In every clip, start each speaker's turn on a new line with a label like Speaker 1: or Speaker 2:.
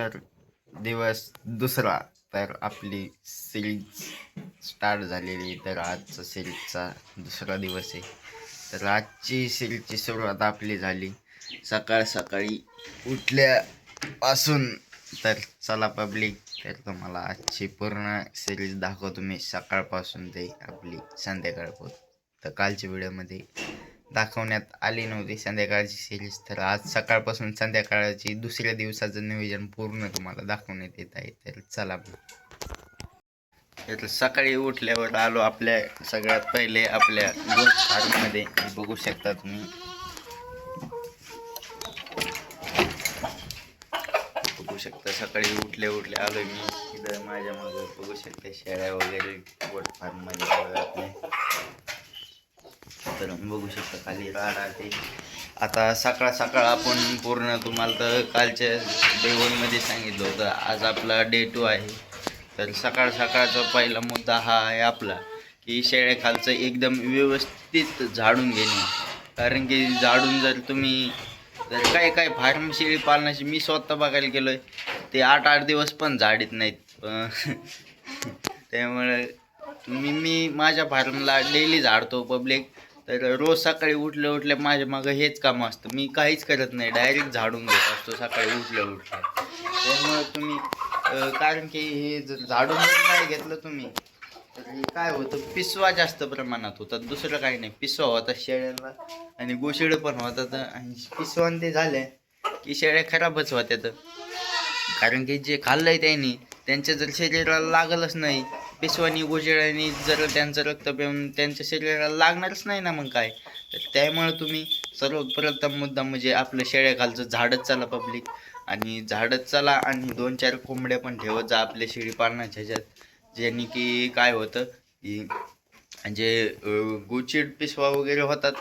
Speaker 1: तर दिवस दुसरा, तर आपली सिरीज स्टार्ट झालेली. तर आजचा सिरीजचा दुसरा दिवस आहे. तर आजची सिरीजची सुरुवात आपली झाली सकाळ सकाळी उठल्यापासून. तर चला पब्लिक, तर तुम्हाला आजची पूर्ण सिरीज दाखवतो मी सकाळपासून ते आपली संध्याकाळपर्यंत. तर कालच्या व्हिडिओमध्ये दाखवण्यात आली नव्हती संध्याकाळची सिरीज, तर आज सकाळपासून संध्याकाळची दुसऱ्या दिवसाचं नियोजन पूर्ण तुम्हाला दाखवण्यात येत आहे. तर चला, तर सकाळी उठल्यावर आलो आपल्या सगळ्यात पहिले आपल्या गोट फार्ममध्ये. बघू शकता तुम्ही, बघू शकता सकाळी उठल्या उठल्या आलोय मी इथं. माझ्या मागे बघू शकता शेळ्या वगैरे गोट फार्ममध्ये आपले. तर बघू शकता खाली राडा ते. आता सकाळ सकाळ आपण पूर्ण तुम्हाला तर कालच्या डे 1मध्ये सांगितलं होतं, आज आपला डे 2 आहे. तर सकाळ सकाळचा पहिला मुद्दा हा आहे आपला की शेळ्याखालचं एकदम व्यवस्थित झाडून घेणे. कारण की झाडून जर तुम्ही जर काय फार्म शेळी पालनाची मी स्वतः बघायला गेलो आहे, ते 8-8 दिवस पण झाडीत नाहीत. त्यामुळे मी माझ्या फार्मला डेली झाडतो पब्लिक. तर रोज सकाळी उठल्या उठल्या माझ्या मागं हेच काम असतं, मी काहीच करत नाही, डायरेक्ट झाडून घेत असतो सकाळी उठल्या उठल्या. त्यामुळे तुम्ही कारण की हे जर झाडून जर नाही घेतलं तुम्ही, तर हे काय होतं, पिसवा जास्त प्रमाणात होतात. दुसरं काही नाही, पिसवा होतात शेळ्याला आणि गोशिडं पण होतात. आणि पिसवान ते झाले की शेळ्या खराबच होत्यात. कारण की जे खाल्लंय त्यांनी त्यांच्या जर शरीराला लागलच नाही, पिसवानी गोशिडांनी जर त्यांचं रक्त पिऊन त्यांच्या शरीराला लागणारच नाही ना मग काय. तर त्यामुळे तुम्ही सर्वप्रथम मुद्दा म्हणजे आपलं शेळ्याखालचं झाडच चला पब्लिक. आणि झाडच चला आणि 2-4 कोंबड्या पण ठेवत जा आपल्या शेळी पालनाच्या ह्याच्यात. ज्यांनी की काय होतं की म्हणजे गोचिड पिसवा वगैरे होतात,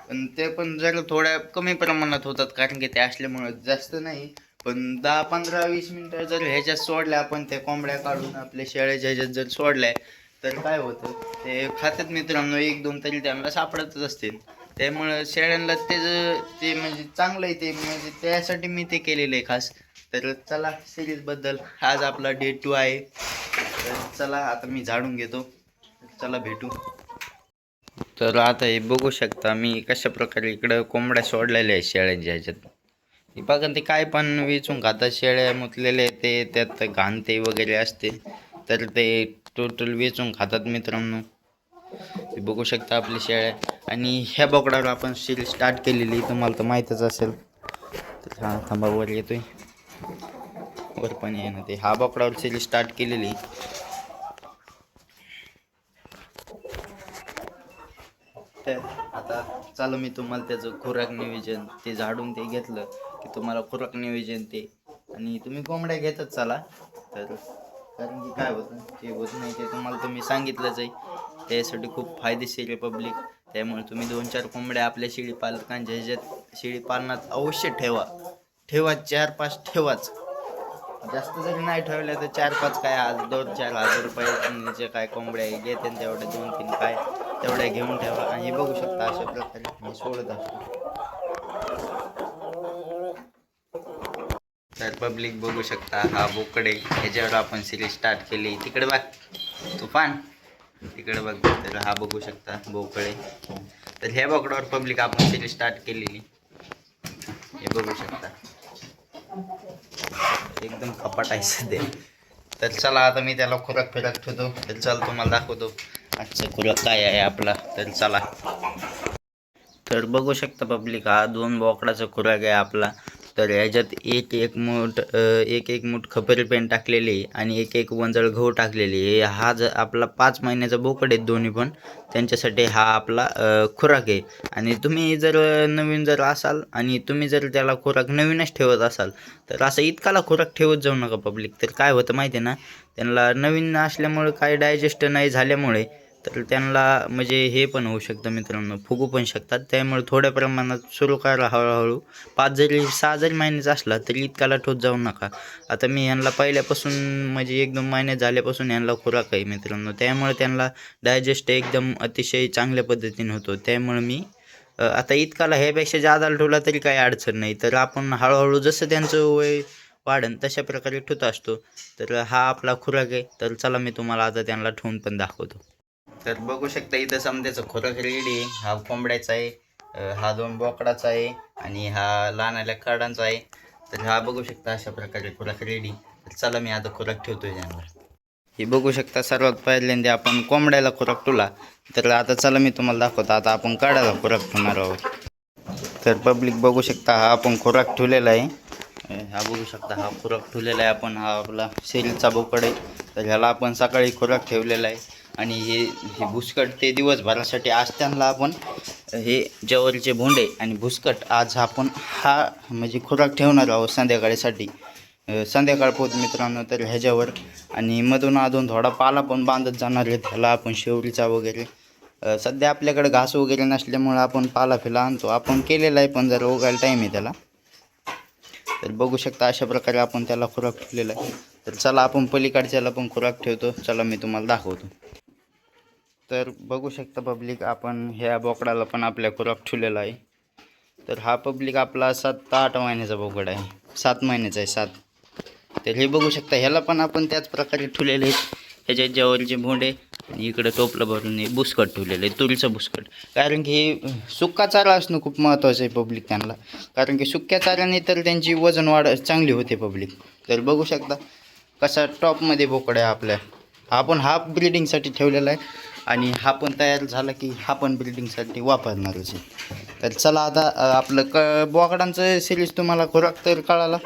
Speaker 1: पण ते पण जरा थोड्या कमी प्रमाणात होतात. कारण की ते असल्यामुळं जास्त नाही, पण 10-15-20 मिनटं जर ह्याच्यात सोडल्या आपण, त्या कोंबड्या काढून आपल्या शेळ्याच्या ह्याच्यात जर सोडल्या, तर काय होतं, ते खातात मित्रांनो, 1-2 तरी त्यांना सापडतच असतील. त्यामुळं शेळ्यांना ते म्हणजे चांगलं आहे, ते म्हणजे त्यासाठी मी ते केलेलं आहे खास. तर चला सिरीजबद्दल, आज आपला डे 2 आहे. तर चला आता मी झाडून घेतो, चला भेटू. तर आता हे बघू शकता मी कशा प्रकारे इकडं कोंबड्या सोडलेल्या आहेत शेळ्यांच्या ह्याच्यात. हे बघा, ते काय पण वेचून खातात शेळ्या मुतलेले, ते त्यात घाण ते वगैरे असते, तर ते टोटल वेचून खातात मित्रांनो. हे बघू शकता आपली शेळ्या. आणि ह्या बोकडावर आपण सिरीज स्टार्ट केलेली, तुम्हाला तर माहीतच असेल. तर हा थांबा, वर येतोय, वर पण आहे ना ते. हा बोकडावर सिरीज स्टार्ट केलेली. तर आता चालू मी तुम्हाला त्याचं खुराक नियोजन, ते झाडून ते घेतलं की तुम्हाला खुराक नियोजन ते. आणि तुम्ही कोंबड्या घेतच चला. तर कारण की काय होतं, ते होत नाही ते तुम्हाला तर मी सांगितलंच आहे. त्यासाठी खूप फायदेशीर आहे पब्लिक. त्यामुळे तुम्ही 2-4 कोंबड्या आपल्या शेळी पालकांच्या ह्याच्यात शेळी पालनात अवश्य ठेवा. 4-5 ठेवाच. जास्त जरी नाही ठेवल्या तर 4-5 काय, आज 2-4 हजार रुपये जे काय कोंबड्या घेते तेवढ्या 2-3 काय तेवढ्या घेऊन ठेवा. आणि बघू शकता अशा प्रकारे मी सोडत असतो. तर पब्लिक बघू शकता, हा बोकडे, ह्याच्यावर आपण सिरीज स्टार्ट केली. तिकडे बघ तुफान, तिकडे बघ. तर हा बघू शकता बोकडे. तर ह्या बोकडावर पब्लिक आपण सिरीज स्टार्ट केलेली, हे बघू शकता. एकदम कपाट आहे सध्या. तर चला आता मी त्याला खुराक ठेवतो. तर चल तुम्हाला दाखवतो आजचा खुराक काय आहे आपला. तर चला. तर बघू शकता पब्लिक, हा 2 बोकडाचा खुराक आहे आपला. तर ह्याच्यात एक मूठ खपरी पेंड टाकलेली आणि एक वंजळ गहू टाकलेली. हा आपला 5 महिन्याचा बोकड आहेत दोन्ही पण, त्यांच्यासाठी हा आपला खुराक आहे. आणि तुम्ही जर नवीन जर असाल आणि तुम्ही जर त्याला खुराक नवीनच ठेवत असाल, तर असं इतकाला खुराक ठेवत जाऊ नका पब्लिक. तर काय होतं माहिती आहे ना, त्यांना नवीन असल्यामुळे काय डायजेस्ट नाही झाल्यामुळे, तर त्यांना म्हणजे हे पण होऊ शकतं मित्रांनो, फुगू पण शकतात. त्यामुळे थोड्या प्रमाणात सुरू करा हळूहळू. 6 जरी महिन्याचा असला तरी इतकाला ठोस जाऊ नका. आता मी ह्यांना पहिल्यापासून म्हणजे 1-2 महिने झाल्यापासून ह्यांना खुराक आहे मित्रांनो. त्यामुळे त्यांना डायजेस्ट एकदम अतिशय चांगल्या पद्धतीने होतो. त्यामुळे मी आता इतकाला ह्यापेक्षा जादा ठेवला तरी काही अडचण नाही. तर आपण हळूहळू जसं त्यांचं वय वाढन तशा प्रकारे ठेवत असतो. तर हा आपला खुराक आहे. तर चला मी तुम्हाला आता त्यांना ठेवून पण दाखवतो. तर बघू शकता इथं समजायचा खुराक रेडी आहे. हा कोंबड्याचा आहे, हा 2 बोकडाचा आहे आणि हा लहानाल्या काडांचा आहे. तर हा बघू शकता अशा प्रकारे खुराक रेडी. तर चला मी आता खुराक ठेवतोय त्यांना. हे बघू शकता सर्वात पहिल्यांदा आपण कोंबड्याला खुराक ठेवला. तर आता चला मी तुम्हाला दाखवतो आता आपण काढायला खुराक ठेवणार आहोत. तर पब्लिक बघू शकता हा आपण खुराक ठेवलेला आहे. हा बघू शकता हा खुराक ठेवलेला आहे आपण. हा आपला शेरीचा बोकड आहे. तर ह्याला आपण सकाळी खुराक ठेवलेला आहे आणि हे भुसकट ते दिवसभरासाठी आज त्यांना आपण हे ज्वारीचे भोंडे आणि भुसकट आज आपण हा म्हणजे खुराक ठेवणार आहोत संध्याकाळीसाठी. संध्याकाळ पोत मित्रांनो. तर ह्याच्यावर आणि मधून अधून थोडा पाला पण बांधत जाणार आहे त्याला आपण शेवरीचा वगैरे. सध्या आपल्याकडे घास वगैरे नसल्यामुळं आपण पाला फिला आणतो आपण केलेला आहे, पण जरा उगायला टाईम आहे त्याला. तर बघू शकता अशा प्रकारे आपण त्याला खुराक ठेवलेला आहे. तर चला आपण पलीकडच्याला पण खुराक ठेवतो. चला मी तुम्हाला दाखवतो. तर बघू शकता पब्लिक आपण ह्या बोकडाला पण आपल्या खुराक ठेवलेला आहे. तर हा पब्लिक आपला 7-8 महिन्याचा बोकड आहे. 7 महिन्याचा आहे 7. तर हे बघू शकता ह्याला पण आपण त्याच प्रकारे ठेवलेले आहेत. ह्याच्यात ज्वारीचे भोंडे आणि इकडं टोपलं भरून हे बुसकट ठेवलेलं आहे, तुरीचं बुसकट. कारण की हे सुक्का चारा असणं खूप महत्त्वाचं आहे पब्लिक त्यांना. कारण की सुक्या चाऱ्याने तर त्यांची वजन वाढ चांगली होते पब्लिक. तर बघू शकता कसा टॉपमध्ये बोकड आहे आपल्या. आपण हा ब्रीडिंगसाठी ठेवलेला आहे आणि हा पण तयार झाला की हा पण ब्रीडिंगसाठी वापरणारच आहे. तर चला आता आपलं बोकडांचं सिरीज तुम्हाला खुराक तर कळाला.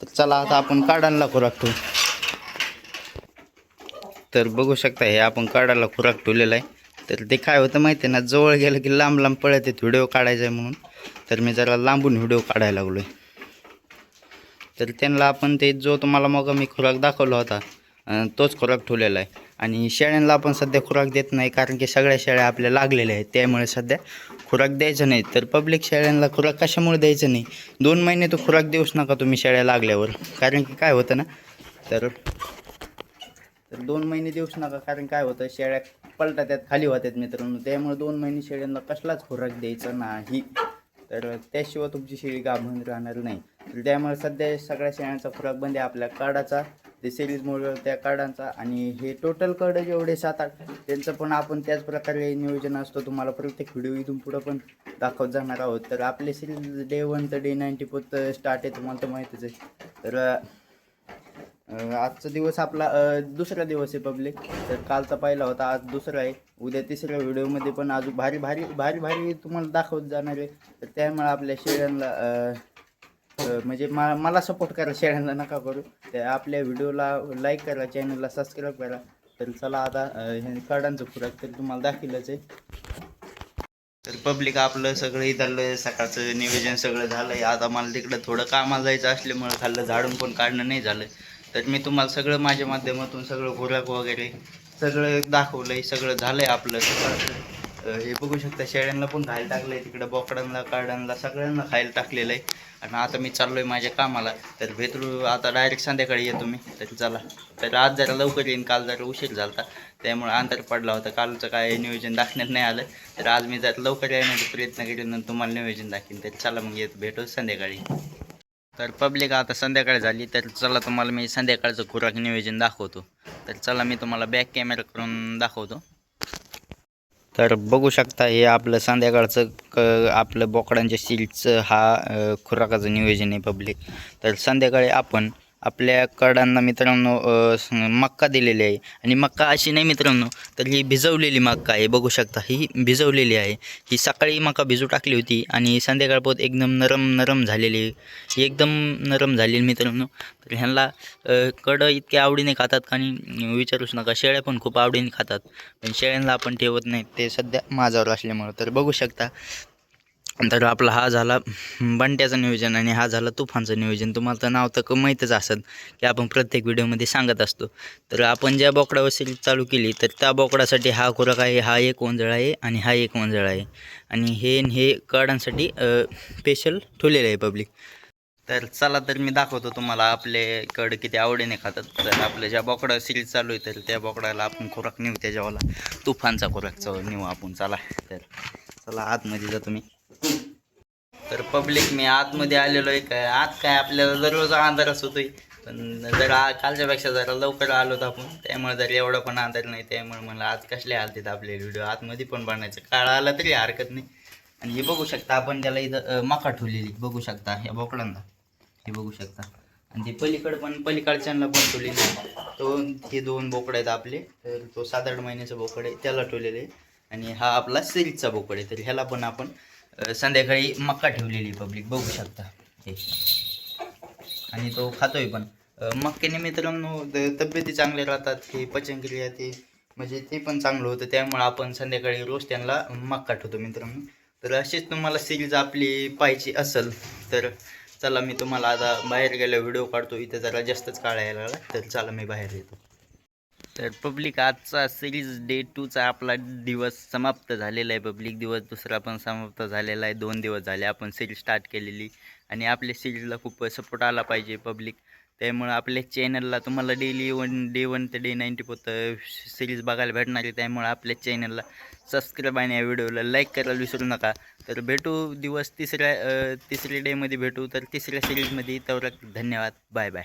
Speaker 1: तर चला आता आपण काडांना खुराक ठेवू. तर बघू शकता हे आपण काडाला खुराक ठेवलेला आहे. तर ते काय होतं माहिती आहे ना, जवळ गेलं की लांब लांब पळत येत व्हिडिओ काढायचा आहे म्हणून. तर मी जरा लांबून व्हिडिओ काढायला लागलो आहे. तर त्यांना आपण ते जो तुम्हाला मग मी खुराक दाखवला होता तोच खुराक ठेवलेला आहे. आणि शेळ्यांना आपण सध्या खुराक देत नाही कारण की सगळ्या शेळ्या आपल्या लागलेल्या आहेत, त्यामुळे सध्या खुराक द्यायचं नाही. तर पब्लिक शेळ्यांना खुराक कशामुळे द्यायचं नाही, 2 महिने तो खुराक देऊच नका तुम्ही शेळ्या लागल्यावर. कारण की काय होतं ना, तर 2 महिने देऊच नका. कारण काय होतं शेळ्या पलटा त्यात खाली होतात मित्रांनो. त्यामुळे 2 महिने शेळ्यांना कसलाच खुराक द्यायचा नाही. तर त्याशिवाय तुमची शेळी गाभण राहणार नाही. तर त्यामुळे सध्या सगळ्या शेळ्यांचा खुराक बंद आहे. आपल्या काडाचा ते सिरीजमुळे त्या काडांचा आणि हे टोटल कड जेवढे 7-8 त्यांचं पण आपण त्याच प्रकारे नियोजन असतो. तुम्हाला प्रत्येक व्हिडिओ इथून पुढं पण दाखवत जाणार आहोत. तर आपले सिरीज डे 1 तर डे 90 पोत स्टार्ट आहे, तुम्हाला तर माहितीच आहे. तर आजचा दिवस आपला दुसरा दिवस आहे पब्लिक. तर कालचा पहिला होता, आज दुसरा आहे. उद्या तिसऱ्या व्हिडिओमध्ये पण अजून भारी भारी भारी भारी तुम्हाला दाखवत जाणार आहे. तर त्यामुळे आपल्या शेळ्यांना म्हणजे मला सपोर्ट करा, शेळ्यांना नका करू. त्या आपल्या व्हिडिओला लाईक करा, चॅनलला सबस्क्राईब करा. तर चला आता हे काडांचं खुराक तर तुम्हाला दाखवलंच आहे. तर पब्लिक आपलं सगळं इथलं सकाळचं नियोजन सगळं झालं आहे. आता मला तिकडं थोडं कामाला जायचं असल्यामुळं खाल्लं झाडून पण काढणं नाही झालं. तर मी तुम्हाला सगळं माझ्या माध्यमातून सगळं खुराक वगैरे सगळं दाखवलं आहे. सगळं झालं आहे आपलं सकाळचं. हे बघू शकता शेळ्यांना पण खायला टाकलं आहे, तिकडं बोकडांना काडांना सगळ्यांना खायला टाकलेलं आहे. आणि आता मी चाललो आहे माझ्या कामाला. तर भेटू आता डायरेक्ट संध्याकाळी येतो मी. तर चला. तर आज जरा लवकर येईन, काल जरा उशीर झाला होता त्यामुळे अंतर पडला होता. कालचं काय नियोजन दाखवण्यात नाही आलं. तर आज मी जर लवकर येण्याचा प्रयत्न करेन आणि तुम्हाला नियोजन दाखवेन. तर चला मग येतो, भेटू संध्याकाळी. तर पब्लिक आता संध्याकाळ झाली. तर चला तुम्हाला मी संध्याकाळचं खुराक नियोजन दाखवतो. तर चला मी तुम्हाला बॅक कॅमेरा करून दाखवतो. तर बघू शकता हे आपलं संध्याकाळचं आपलं बोकडांच्या सिरीजचं हा खुराकाचं नियोजन आहे पब्लिक. तर संध्याकाळी आपण आपल्या कडांना मित्रांनो मक्का दिलेली आहे. आणि मक्का अशी नाही मित्रांनो, तर ही भिजवलेली मक्का आहे. बघू शकता ही भिजवलेली आहे. ही सकाळी मक्का भिजू टाकली होती आणि संध्याकाळपोत एकदम नरम झालेली, ही एकदम नरम झालेली मित्रांनो. तर ह्यांना कडं इतके आवडीने खातात आणि विचारूच नका. शेळ्या पण खूप आवडीने खातात, पण शेळ्यांना आपण ठेवत नाही, ते सध्या माझ्यावर असल्यामुळं. तर बघू शकता. तर आपला हा झाला बंट्याचं नियोजन आणि हा झाला तुफानचं नियोजन. तुम्हाला तर नाव तर माहीतच असेल की आपण प्रत्येक व्हिडिओमध्ये सांगत असतो. तर आपण ज्या बोकडावर सिरीज चालू केली तर त्या बोकडासाठी हा खुराक आहे, हा एक वंजळ आहे आणि हा एक वंजळ आहे. आणि हे काडांसाठी स्पेशल ठेवलेलं आहे पब्लिक. तर चला तर मी दाखवतो तुम्हाला आपले कड किती आवडीने खातात. तर आपलं ज्या बोकडा सिरीज चालू आहे तर त्या बोकडाला आपण खुराक नेऊ, त्याच्यावाला तुफानचा खुराकचा नेऊ आपण. चला तर चला आतमध्ये जातो मी. तर पब्लिक मी आतमध्ये आलेलो आहे. काय आत काय आपल्याला दररोज अंधारच होतोय. पण जरा कालच्यापेक्षा जरा लवकर आलो होतो आपण, त्यामुळे जरा एवढं पण अंतर नाही. त्यामुळे म्हणलं आज कसले आलते आपले व्हिडिओ आतमध्ये पण बनायचं, काळा आला तरी हरकत नाही. आणि हे बघू शकता आपण त्याला इथं मका ठेवलेली बघू शकता, ह्या बोकडांना हे बघू शकता. आणि ते पलीकडं पण पलीकडच्यांना पण ठेवलेली. तो हे 2 बोकड आहेत आपले. तर तो 7-8 महिन्याचा बोकड आहे, त्याला ठेवलेले आहे. आणि हा आपला सिरीजचा बोकड आहे. तर ह्याला पण आपण संध्याकाळी मका ठेवलेली पब्लिक बघू शकता हे. आणि तो खातोय पण. मक्याने मित्रांनो तब्येती चांगल्या राहतात, हे पचनक्रिया ते म्हणजे ते पण चांगलं होतं. त्यामुळे आपण संध्याकाळी रोज त्यांना मका ठेवतो मित्रांनो. तर अशीच तुम्हाला सिरीज आपली पाहिजे असेल तर चला, मी तुम्हाला आता बाहेर गेलो व्हिडिओ काढतो. इथं जरा जास्तच काळा यायला लागला, तर चला मी बाहेर येतो. तर पब्लिक आजचा सिरीज डे 2चा आपला दिवस समाप्त झालेला आहे. पब्लिक दिवस दुसरा पण समाप्त झालेला आहे. 2 दिवस झाले आपण सिरीज स्टार्ट केलेली. आणि आपल्या सिरीजला खूप सपोर्ट आला पाहिजे पब्लिक. त्यामुळं आपल्या चॅनलला तुम्हाला डेली डे 1 ते डे 94 सिरीज बघायला भेटणार आहे. त्यामुळं आपल्या चॅनलला सबस्क्राईब आणि या व्हिडिओला लाईक करायला विसरू नका. तर भेटू दिवस तिसऱ्या डेमध्ये भेटू, तर तिसऱ्या सिरीजमध्ये. तेवढं धन्यवाद, बाय बाय.